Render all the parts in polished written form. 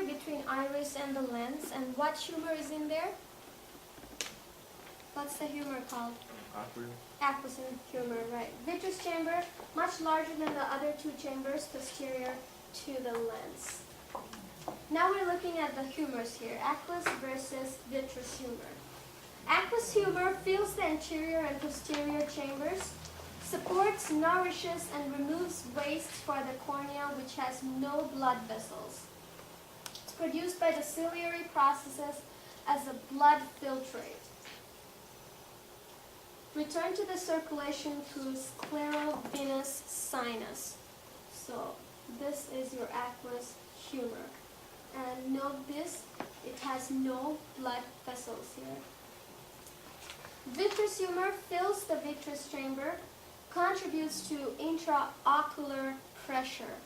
between iris and the lens, and what humor is in there? What's the humor called? Aqueous. Aqueous humor, right. Vitreous chamber, much larger than the other two chambers posterior to the lens. Now we're looking at the humors here, aqueous versus vitreous humor. Aqueous humor fills the anterior and posterior chambers, supports, nourishes, and removes waste for the cornea, which has no blood vessels. It's produced by the ciliary processes as a blood filtrate. Return to the circulation through sclerovenous sinus. So this is your aqueous humor. And note this, it has no blood vessels here. Vitreous humor fills the vitreous chamber, contributes to intraocular pressure,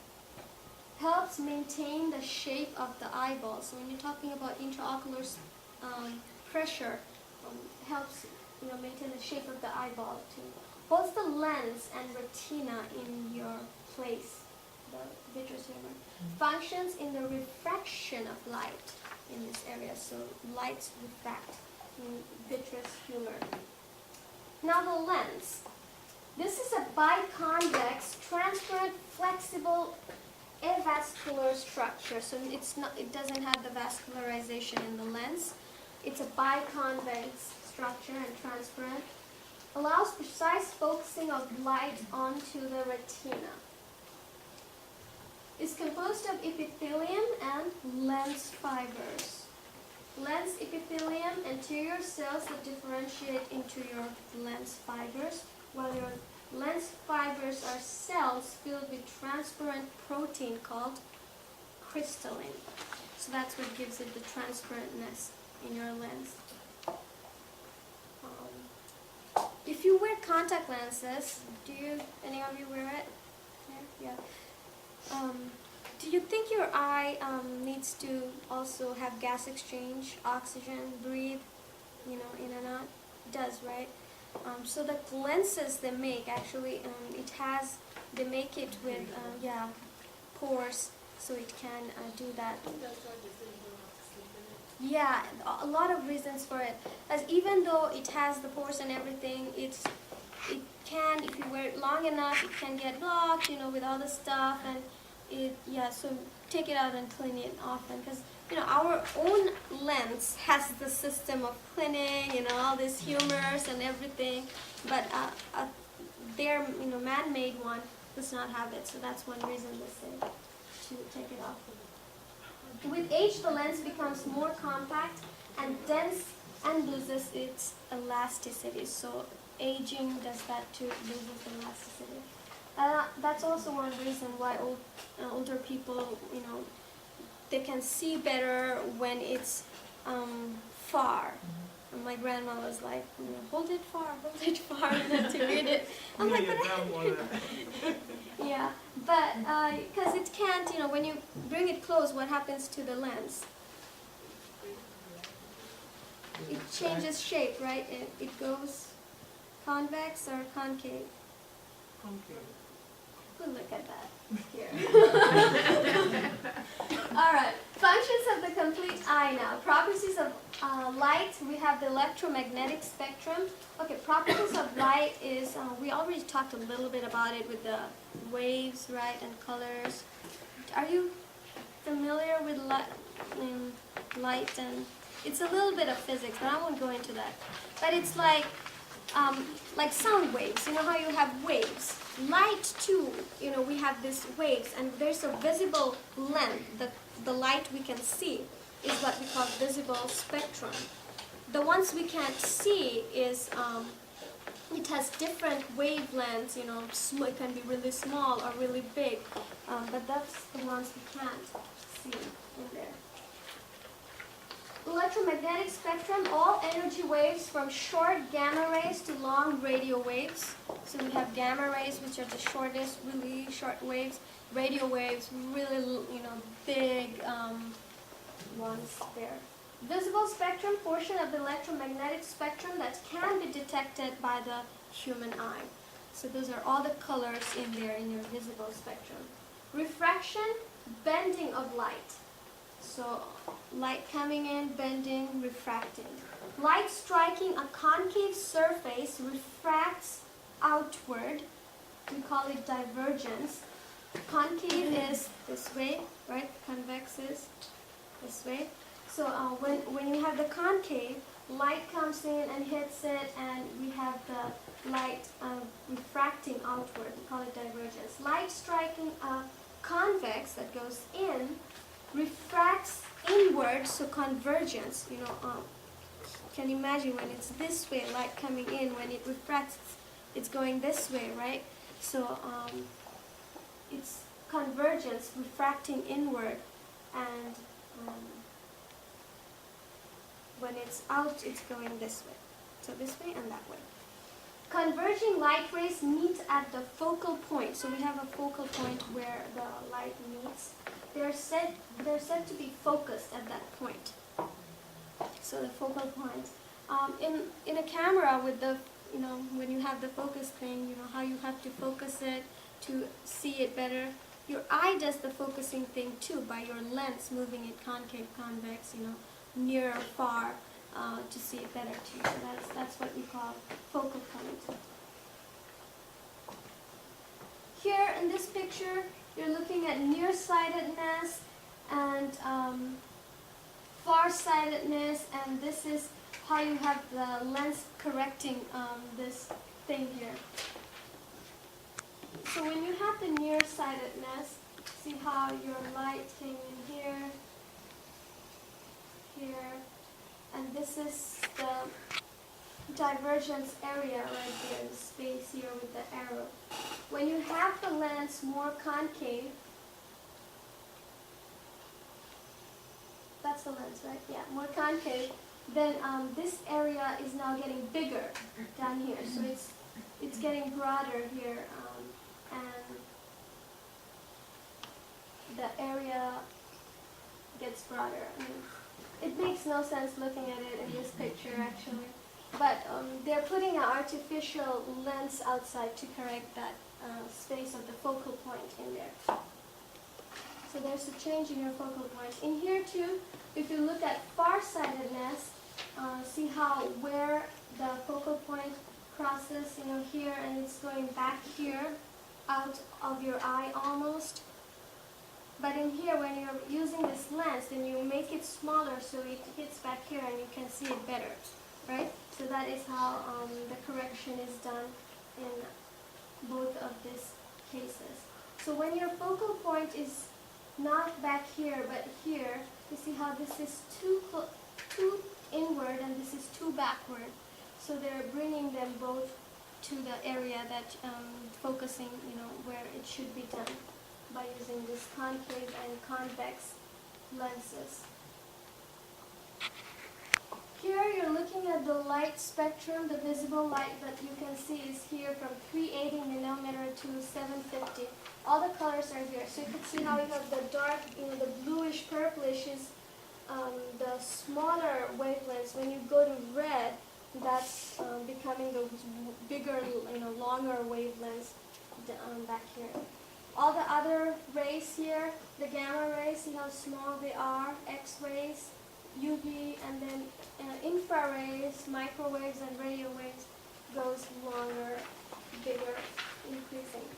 helps maintain the shape of the eyeball. So when you're talking about intraocular pressure, helps maintain the shape of the eyeball too. Holds the lens and retina in your place, the vitreous humor. Functions in the refraction of light in this area, so lights refract in vitreous humor. Now the lens. This is a biconvex, transparent, flexible, avascular structure. So it doesn't have the vascularization in the lens. It's a biconvex structure and transparent. Allows precise focusing of light onto the retina. Is composed of epithelium and lens fibers. Lens epithelium, anterior cells that differentiate into your lens fibers, while your lens fibers are cells filled with transparent protein called crystalline. So that's what gives it the transparentness in your lens. If you wear contact lenses, any of you wear it? Yeah. Do you think your eye needs to also have gas exchange, oxygen, breathe, in and out? It does, right? So the lenses they make actually, they make it with, pores, so it can do that. Yeah, a lot of reasons for it. As even though it has the pores and everything, it can, if you wear it long enough, it can get blocked, with all the stuff, and so take it out and clean it often, because our own lens has the system of cleaning, all these humors and everything, but their man-made one does not have it, so that's one reason they say to take it off. With age, the lens becomes more compact and dense and loses its elasticity. So aging does that too, loses elasticity. That's also one reason why older people, they can see better when it's far. And my grandma was like, hold it far, to read it. I'm like, yeah, but because it can't, when you bring it close, what happens to the lens? It changes shape, right? It goes convex or concave? Concave. Good look at that here. All right, functions of the complete eye now. Properties of light, we have the electromagnetic spectrum. Okay, properties of light is, we already talked a little bit about it with the waves, right, and colors. Are you familiar with light? And it's a little bit of physics, but I won't go into that. But it's like sound waves. You know how you have waves? Light too, we have these waves, and there's a visible length. The light we can see is what we call visible spectrum. The ones we can't see is, it has different wavelengths, it can be really small or really big, but that's the ones we can't see in there. Electromagnetic spectrum, all energy waves from short gamma rays to long radio waves. So we have gamma rays, which are the shortest, really short waves. Radio waves, really, big ones there. Visible spectrum, portion of the electromagnetic spectrum that can be detected by the human eye. So those are all the colors in there in your visible spectrum. Refraction, bending of light. So So light coming in, bending, refracting. Light striking a concave surface refracts outward. We call it divergence. Concave is this way, right? Convex is this way. So when you have the concave, light comes in and hits it, and we have the light refracting outward. We call it divergence. Light striking a convex that goes in refracts inward, so convergence. Can you imagine when it's this way, light coming in, when it refracts, it's going this way, right? So it's convergence, refracting inward, and when it's out, it's going this way. So this way and that way. Converging light rays meet at the focal point. So we have a focal point where the light meets. They're said to be focused at that point. So the focal point. In a camera with the, when you have the focus thing, how you have to focus it to see it better. Your eye does the focusing thing too by your lens moving it concave, convex, near or far to see it better too. So that's what we call focal point. Here in this picture, you're looking at nearsightedness and farsightedness, and this is how you have the lens correcting this thing here. So when you have the nearsightedness, see how your light came in here, here, and this is the divergence area right here, the space here with the arrow. When you have the lens more concave, that's the lens, right? Yeah, more concave, then this area is now getting bigger down here. So it's getting broader here, and the area gets broader. It makes no sense looking at it in this picture actually, but they're putting an artificial lens outside to correct that space of the focal point in there. So there's a change in your focal point. In here too, if you look at farsightedness, see how where the focal point crosses, here, and it's going back here, out of your eye almost. But in here, when you're using this lens, then you make it smaller so it hits back here and you can see it better, right? So that is how the correction is done in both of these cases. So when your focal point is not back here but here, you see how this is too inward and this is too backward. So they're bringing them both to the area that focusing, where it should be done by using this concave and convex lenses. Here you're looking at the light spectrum. The visible light that you can see is here from 380 millimeter to 750. All the colors are here. So you can see how you have the dark, the bluish purplish is the smaller wavelengths. When you go to red, that's becoming the bigger, longer wavelengths back here. All the other rays here, the gamma rays, see how small they are, X-rays, UV, and then infrarays, microwaves, and radio waves goes longer, bigger, increasing.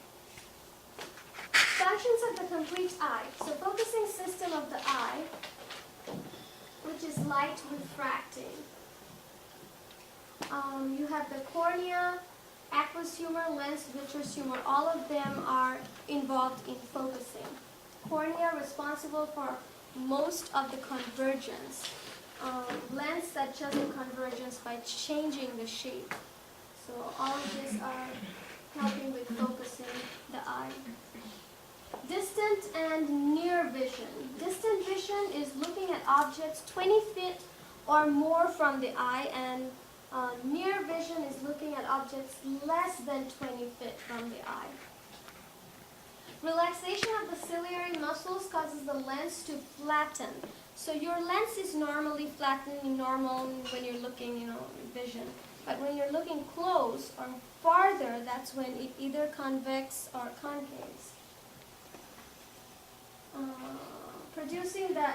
Functions of the complete eye. So focusing system of the eye, which is light refracting. You have the cornea, aqueous humor, lens, vitreous humor. All of them are involved in focusing. Cornea responsible for most of the convergence. Lens that does the convergence by changing the shape. So all of these are helping with focusing the eye. Distant and near vision. Distant vision is looking at objects 20 feet or more from the eye, and near vision is looking at objects less than 20 feet from the eye. Relaxation of the ciliary muscles causes the lens to flatten. So your lens is normally flattened, normal when you're looking, vision. But when you're looking close or farther, that's when it either convex or concaves. Producing the